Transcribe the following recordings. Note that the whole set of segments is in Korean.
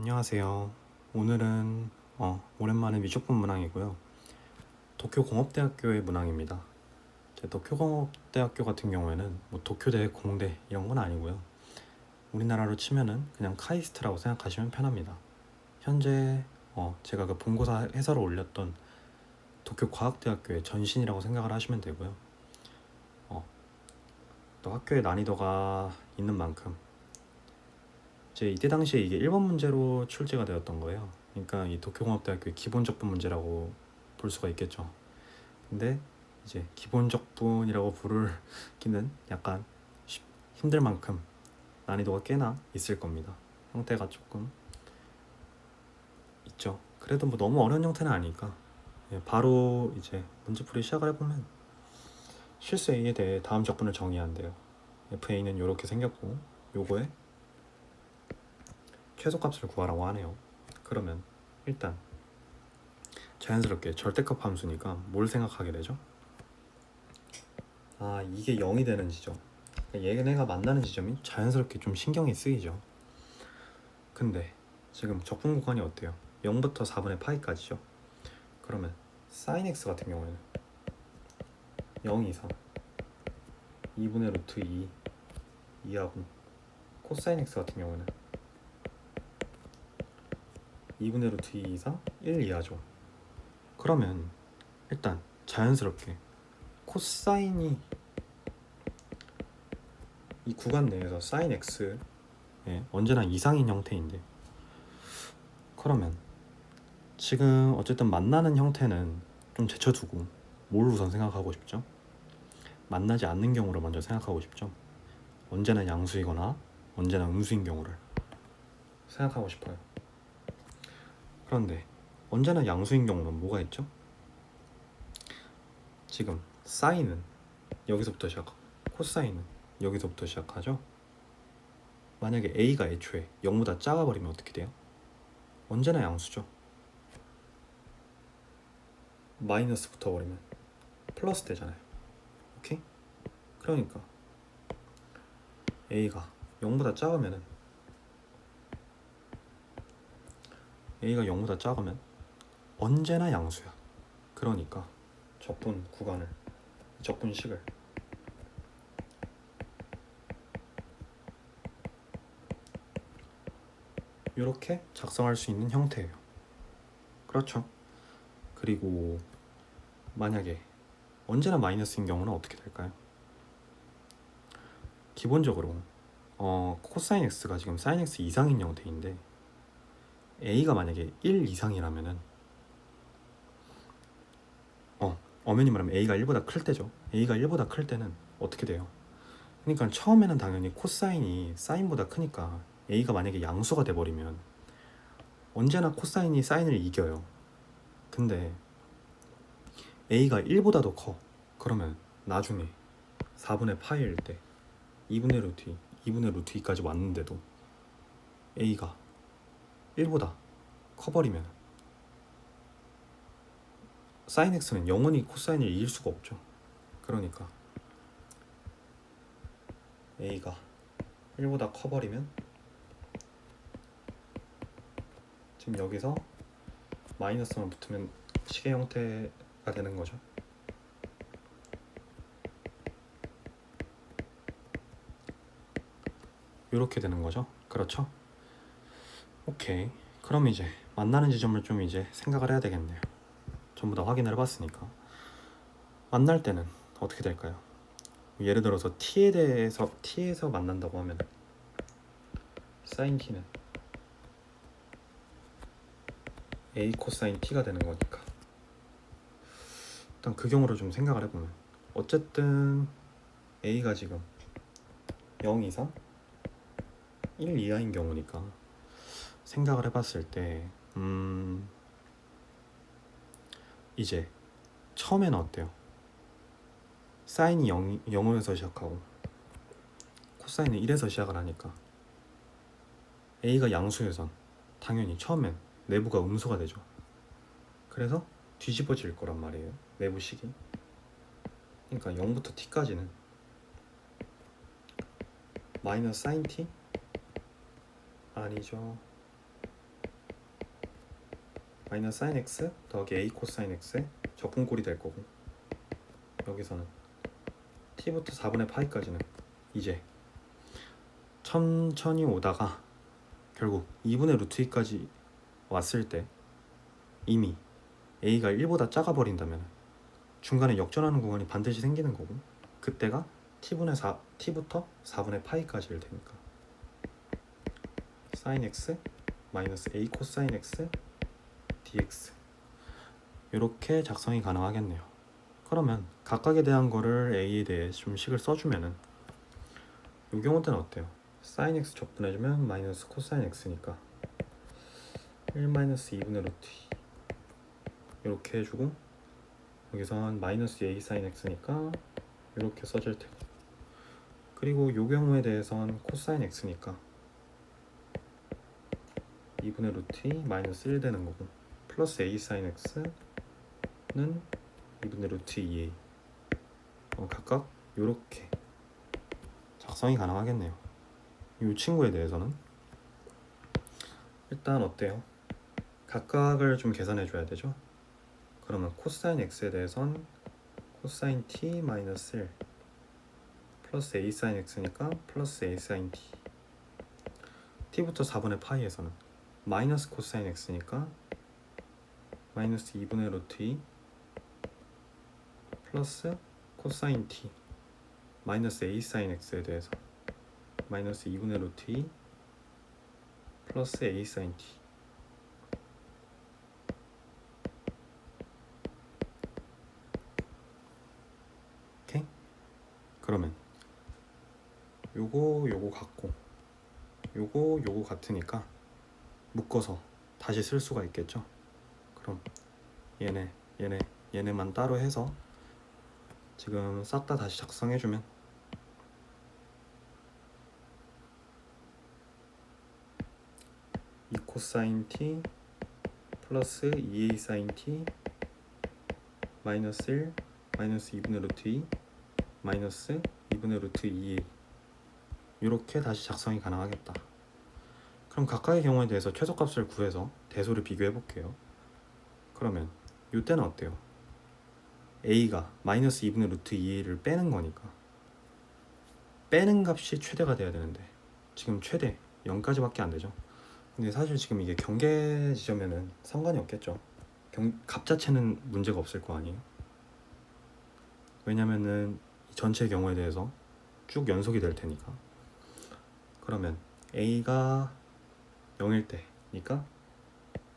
안녕하세요. 오늘은 오랜만에 미적분 문항이고요. 도쿄공업대학교의 문항입니다. 제 도쿄공업대학교 같은 경우에는 뭐 도쿄대, 공대 이런 건 아니고요. 우리나라로 치면은 그냥 카이스트라고 생각하시면 편합니다. 현재 제가 그 본고사 해설을 올렸던 도쿄과학대학교의 전신이라고 생각을 하시면 되고요. 또 학교의 난이도가 있는 만큼 제 이때 당시에 이게 1번 문제로 출제가 되었던 거예요. 그러니까 이 도쿄공업대학교의 기본적분 문제라고 볼 수가 있겠죠. 근데 이제 기본적분이라고 부르기는 약간 힘들 만큼 난이도가 꽤나 있을 겁니다. 형태가 조금 있죠. 그래도 뭐 너무 어려운 형태는 아니니까 바로 이제 문제풀이 시작을 해보면 실수 A에 대해 다음 적분을 정의한대요. FA는 이렇게 생겼고 요거에 최소값을 구하라고 하네요. 그러면 일단 자연스럽게 절대값 함수니까 뭘 생각하게 되죠? 아, 이게 0이 되는 지점, 얘네가 만나는 지점이 자연스럽게 좀 신경이 쓰이죠. 근데 지금 적분 구간이 어때요? 0부터 4분의 파이까지죠. 그러면 sin x 같은 경우에는 0 이상 2분의 루트 2 이하고 코사인 x 같은 경우에는 2분의 루트 2 이상 1 이하죠. 그러면 일단 자연스럽게 코사인이 이 구간 내에서 sin x 언제나 이상인 형태인데, 그러면 지금 어쨌든 만나는 형태는 좀 제쳐두고 뭘 우선 생각하고 싶죠? 만나지 않는 경우를 먼저 생각하고 싶죠. 언제나 양수이거나 언제나 음수인 경우를 생각하고 싶어요. 그런데 언제나 양수인 경우는 뭐가 있죠? 지금 사인은 여기서부터 시작하고 코사인은 여기서부터 시작하죠. 만약에 A가 애초에 0보다 작아버리면 어떻게 돼요? 언제나 양수죠. 마이너스 붙어버리면 플러스 되잖아요. 오케이? 그러니까 A가 0보다 작으면 언제나 양수야. 그러니까 적분식을 이렇게 작성할 수 있는 형태예요. 그렇죠? 그리고 만약에 언제나 마이너스인 경우는 어떻게 될까요? 기본적으로 코사인 x가 지금 사인 x 이상인 형태인데 a가 만약에 1 이상이라면은 엄연히 말하면 a가 1보다 클 때죠. a가 1보다 클 때는 어떻게 돼요? 그러니까 처음에는 당연히 코사인이 사인보다 크니까 a가 만약에 양수가 돼버리면 언제나 코사인이 사인을 이겨요. 근데 a가 1보다도 커. 그러면 나중에 4분의 파이일 때 2분의 루트 2, 2분의 루트 2까지 왔는데도 a가 1보다 커버리면 sin x는 영원히 코사인을 이길 수가 없죠. 그러니까 a가 1보다 커버리면 지금 여기서 마이너스만 붙으면 시계 형태가 되는 거죠. 이렇게 되는 거죠. 그렇죠? 오케이. 그럼 이제 만나는 지점을 좀 이제 생각을 해야 되겠네요. 전부 다 확인을 해봤으니까. 만날 때는 어떻게 될까요? 예를 들어서 t에서 만난다고 하면 sin t는 a 코사인 t가 되는 거니까 일단 그 경우를 좀 생각을 해보면 어쨌든 a가 지금 0 이상 1 이하인 경우니까 생각을 해봤을 때 이제 처음에는 어때요? 사인이 0에서 시작하고 코사인은 1에서 시작을 하니까 a가 양수에선 당연히 처음엔 내부가 음수가 되죠. 그래서 뒤집어질 거란 말이에요, 내부식이. 그러니까 0부터 t까지는 마이너스 sin t? 아니죠. 마이너스 사인 x 더하기 a 코사인 x의 적분꼴이 될 거고, 여기서는 t부터 4분의 파이까지는 이제 천천히 오다가 결국 2분의 루트 2까지 왔을 때 이미 a가 1보다 작아 버린다면 중간에 역전하는 구간이 반드시 생기는 거고, 그때가 t부터 4분의 파이까지일 테니까 sin x 마이너스 a 코사인 x dx 이렇게 작성이 가능하겠네요. 그러면 각각에 대한 거를 a에 대해 좀 식을 써주면은 이 경우 때는 어때요? sin x 적분해주면 마이너스 코사인 x니까 1 마이너스 2분의 루트 2 이렇게 해주고, 여기선 마이너스 a sin x니까 이렇게 써질 테고, 그리고 이 경우에 대해선 코사인 x니까 2분의 루트 2 마이너스 1 되는 거고, 플러스 a sin x는 2분의 루트 2a 각각 이렇게 작성이 가능하겠네요. 이 친구에 대해서는 일단 어때요? 각각을 좀 계산해 줘야 되죠. 그러면 코사인 x에 대해선 코사인 t 마이너스 1 플러스 a sin x니까 플러스 a sin t, t부터 4분의 파이에서는 마이너스 코사인 x니까 마이너스 2분의 루트 2 플러스 코사인 t 마이너스 a sin x에 대해서 마이너스 2분의 루트 2 플러스 a sin t. 오케이? 그러면 요거 같고 요거 같으니까 묶어서 다시 쓸 수가 있겠죠. 그럼 얘네만 따로 해서 지금 싹 다 다시 작성해주면 2 코사인 t 플러스 2a sin t 마이너스 1 마이너스 2분의 루트 2 마이너스 2분의 루트 2a 이렇게 다시 작성이 가능하겠다. 그럼 각각의 경우에 대해서 최소값을 구해서 대소를 비교해 볼게요. 그러면 이때는 어때요? a가 마이너스 2분의 루트 2a를 빼는 거니까 빼는 값이 최대가 돼야 되는데 지금 최대 0까지밖에 안 되죠. 근데 사실 지금 이게 경계 지점에는 상관이 없겠죠. 값 자체는 문제가 없을 거 아니에요. 왜냐면은 전체 경우에 대해서 쭉 연속이 될 테니까. 그러면 a가 0일 때니까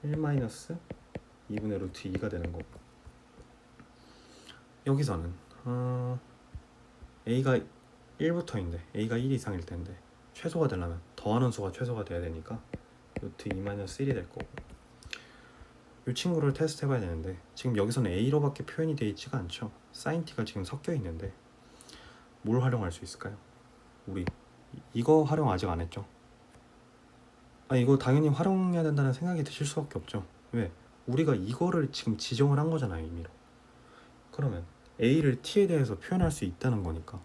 1 마이너스 2분의 루트 2가 되는 거고, 여기서는 a가 1부터인데 a가 1 이상일 텐데 최소가 되려면 더하는 수가 최소가 돼야 되니까 루트 2 마이너스 1이 될 거고, 이 친구를 테스트 해봐야 되는데 지금 여기서는 a로밖에 표현이 되어 있지가 않죠. sin t가 지금 섞여 있는데 뭘 활용할 수 있을까요? 우리 이거 활용 아직 안 했죠. 이거 당연히 활용해야 된다는 생각이 드실 수밖에 없죠. 왜? 우리가 이거를 지금 지정을 한 거잖아요, 임의로. 그러면 a를 t에 대해서 표현할 수 있다는 거니까,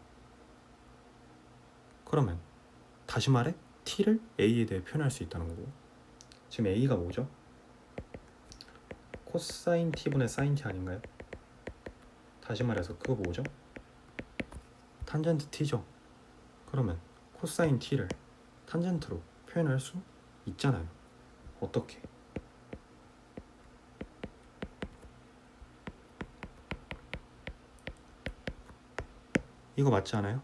그러면 다시 말해 t를 a에 대해 표현할 수 있다는 거고, 지금 a가 뭐죠? 코사인 t분의 사인 t 아닌가요? 다시 말해서 그거 뭐죠? 탄젠트 t죠. 그러면 코사인 t를 탄젠트로 표현할 수 있잖아요. 어떻게? 이거 맞지 않아요?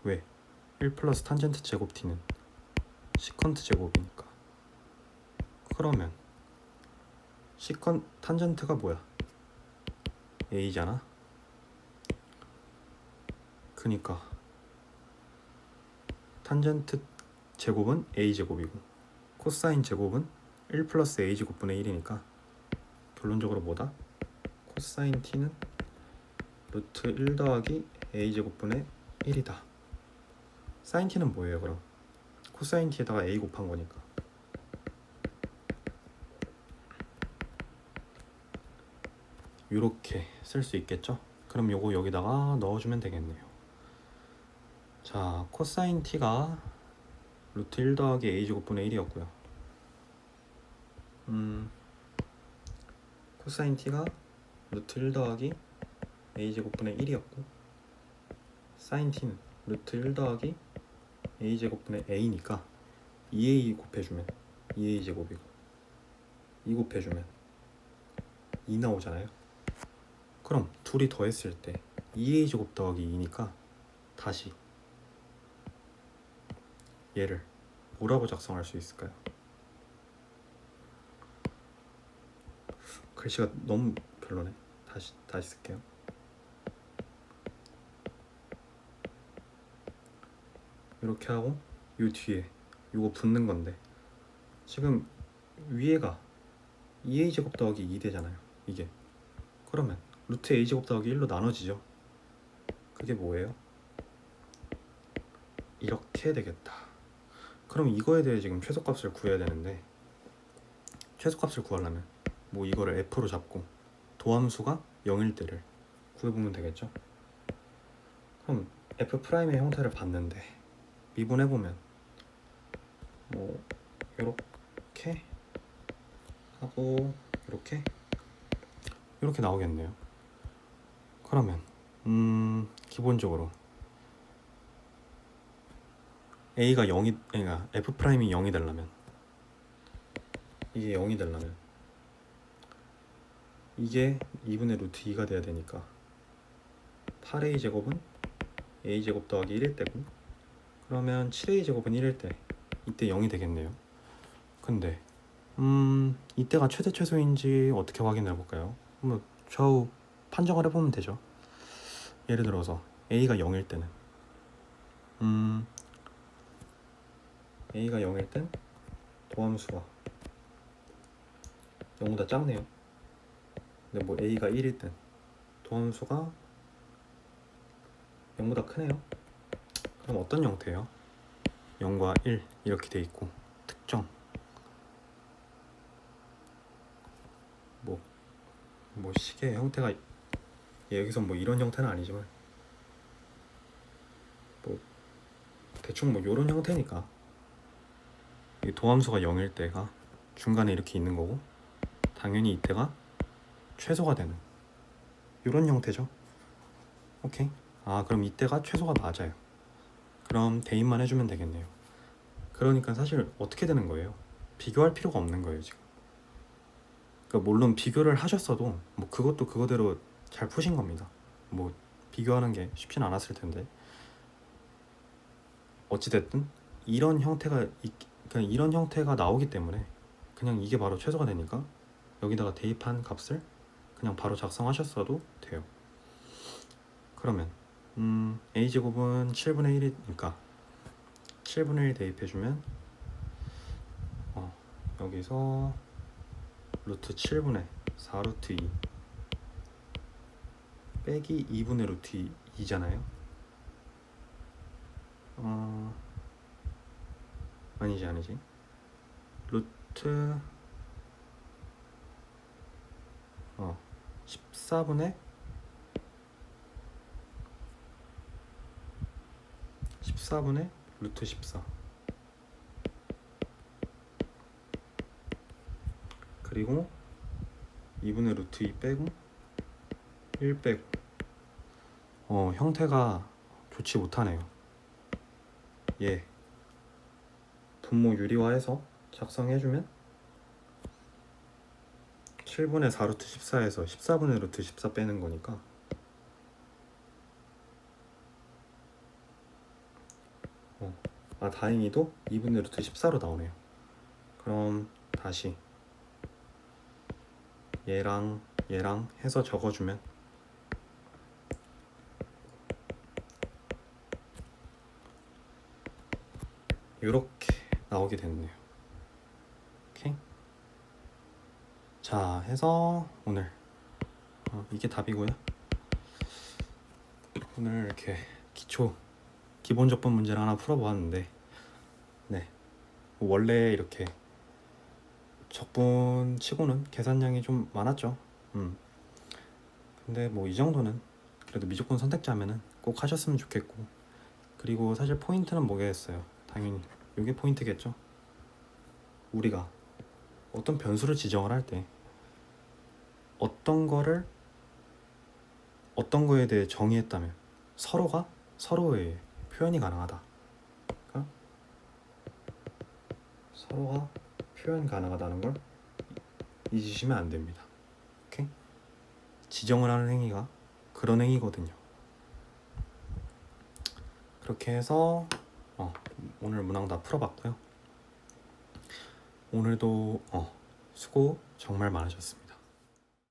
왜? 1 플러스 탄젠트 제곱 t는 시컨트 제곱이니까. 그러면 탄젠트가 뭐야? a잖아. 그니까 탄젠트 제곱은 a 제곱이고 코사인 제곱은 1 플러스 a 제곱분의 1이니까 결론적으로 뭐다? 코사인 t는 루트 1 더하기 a 제곱분의 1이다. 사인 t는 뭐예요 그럼? 코사인 t에다가 a 곱한 거니까. 이렇게 쓸 수 있겠죠? 그럼 요거 여기다가 넣어주면 되겠네요. 자, 코사인 t가 루트 1 더하기 a 제곱분의 1이었고요. 코사인 t가 루트 1 더하기 a제곱분의 1이었고 사인 t는 루트 1 더하기 a제곱분의 a니까 2a 곱해주면 2a 제곱이고 2 곱해주면 2 나오잖아요. 그럼 둘이 더했을 때 2a 제곱 더하기 2니까 다시 얘를 뭐라고 작성할 수 있을까요? 글씨가 너무 별로네. 다시 쓸게요. 이렇게 하고 요 뒤에 요거 붙는 건데 지금 위에가 2a 제곱 더하기 2 되잖아요. 이게 그러면 루트 a 제곱 더하기 1로 나눠지죠. 그게 뭐예요? 이렇게 되겠다. 그럼 이거에 대해 지금 최소값을 구해야 되는데 최소값을 구하려면 뭐 이거를 f로 잡고 도함수가 0일 때를 구해보면 되겠죠. 그럼 f'의 형태를 봤는데 미분해보면 뭐 요렇게 하고 이렇게 나오겠네요. 그러면 기본적으로 a가 0이 그러니까 f'이 0이 되려면 이게 0이 되려면 이게 2분의 루트 2가 돼야 되니까 8a 제곱은 a 제곱 더하기 1일 때고 그러면 7a 제곱은 1일 때 이때 0이 되겠네요. 근데 이때가 최대 최소인지 어떻게 확인해 볼까요? 한번 좌우 판정을 해보면 되죠. 예를 들어서 a가 0일 때는 a가 0일 땐 도함수가 0보다 작네요. 근데 뭐 a가 1일 땐 도함수가 0보다 크네요. 그럼 어떤 형태예요? 0과 1 이렇게 돼 있고 특정 뭐 식의 형태가 여기서 뭐 이런 형태는 아니지만 뭐 대충 뭐 이런 형태니까 이 도함수가 0일 때가 중간에 이렇게 있는 거고 당연히 이때가 최소가 되는 이런 형태죠. 오케이. 그럼 이때가 최소가 맞아요. 그럼 대입만 해주면 되겠네요. 그러니까 사실 어떻게 되는 거예요? 비교할 필요가 없는 거예요 지금. 그러니까 물론 비교를 하셨어도 뭐 그것도 그거대로 잘 푸신 겁니다. 뭐 비교하는 게 쉽진 않았을 텐데 어찌됐든 이런 형태가 그냥 이런 형태가 나오기 때문에 그냥 이게 바로 최소가 되니까 여기다가 대입한 값을 그냥 바로 작성하셨어도 돼요. 그러면 a제곱은 7분의 1이니까 7분의 1 대입해주면 여기서 루트 7분의 4루트 2 빼기 2분의 루트 2잖아요. 아니지 루트 14분의 루트 14 그리고 2분의 루트 2 빼고 1 빼고 형태가 좋지 못하네요. 예, 분모 유리화해서 작성해주면 7분의 4루트 14에서 14분의 루트 14 빼는 거니까 다행히도 2분의 루트 14로 나오네요. 그럼 다시 얘랑 해서 적어주면 이렇게 나오게 됐네요. 오케이. 자, 해서 오늘 이게 답이고요. 오늘 이렇게 기본 적분 문제를 하나 풀어보았는데 네, 원래 이렇게 적분 치고는 계산량이 좀 많았죠. 근데 뭐 이 정도는 그래도 미적분 선택자면은 꼭 하셨으면 좋겠고, 그리고 사실 포인트는 뭐겠어요. 당연히 이게 포인트겠죠. 우리가 어떤 변수를 지정을 할 때 어떤 거에 대해 정의했다면 서로가 서로의 표현이 가능하다. 그러니까 서로가 표현 가능하다는 걸 잊으시면 안 됩니다. 오케이? 지정을 하는 행위가 그런 행위거든요. 그렇게 해서 오늘 문항 다 풀어봤고요. 오늘도 수고 정말 많으셨습니다.